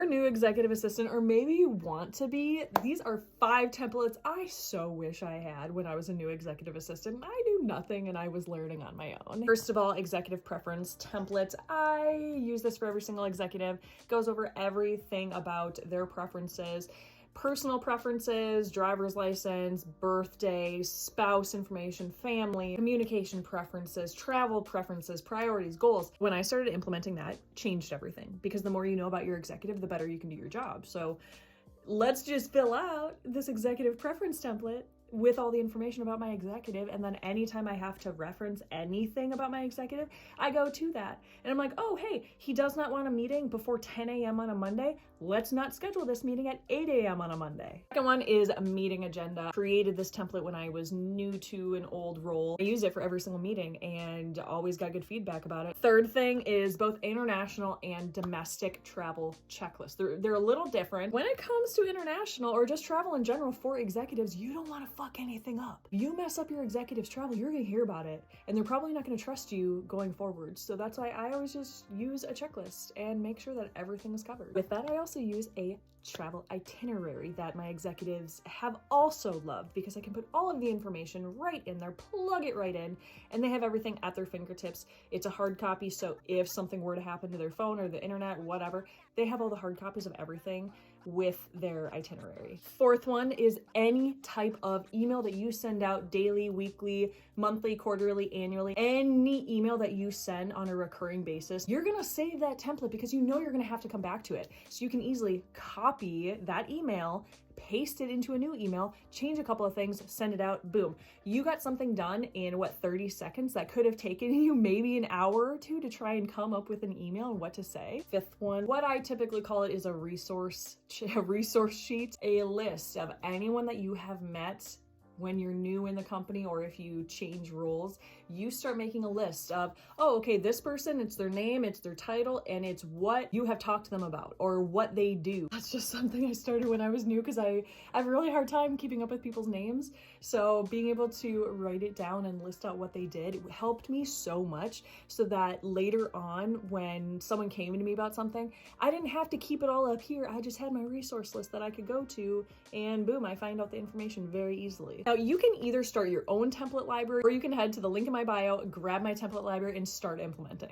Or new executive assistant, or maybe you want to be. These are 5 templates I so wish I had when I was a new executive assistant. I knew nothing and I was learning on my own. First of all, executive preference template. I use this for every single executive. Goes over everything about their preferences. Personal preferences, driver's license, birthday, spouse information, family, communication preferences, travel preferences, priorities, goals. When I started implementing that, changed everything, because the more you know about your executive, the better you can do your job. So let's just fill out this executive preference template with all the information about my executive, and then anytime I have to reference anything about my executive, I go to that. And I'm like, oh, hey, he does not want a meeting before 10 a.m. on a Monday. Let's not schedule this meeting at 8 a.m. on a Monday. Second one is a meeting agenda. Created this template when I was new to an old role. I use it for every single meeting and always got good feedback about it. Third thing is both international and domestic travel checklists. They're a little different. When it comes to international or just travel in general for executives, you don't want to fuck anything up. If you mess up your executive's travel, you're gonna hear about it, and they're probably not gonna trust you going forward. So that's why I always just use a checklist and make sure that everything is covered. With that, I also use a travel itinerary that my executives have also loved, because I can put all of the information right in there, plug it right in, and they have everything at their fingertips. It's a hard copy, so if something were to happen to their phone or the internet, whatever, they have all the hard copies of everything with their itinerary. Fourth one is any type of email that you send out daily, weekly, monthly, quarterly, annually, any email that you send on a recurring basis, you're gonna save that template because you know you're gonna have to come back to it. So you can easily copy that email, paste it into a new email, change a couple of things, send it out, boom. You got something done in 30 seconds that could have taken you maybe an hour or two to try and come up with an email and what to say. Fifth one, what I typically call it is a resource sheet, a list of anyone that you have met when you're new in the company, or if you change roles, you start making a list of, oh, okay, this person, it's their name, it's their title, and it's what you have talked to them about or what they do. That's just something I started when I was new because I have a really hard time keeping up with people's names. So being able to write it down and list out what they did, it helped me so much, so that later on when someone came to me about something, I didn't have to keep it all up here. I just had my resource list that I could go to, and boom, I find out the information very easily. Now, you can either start your own template library, or you can head to the link in my bio, grab my template library, and start implementing.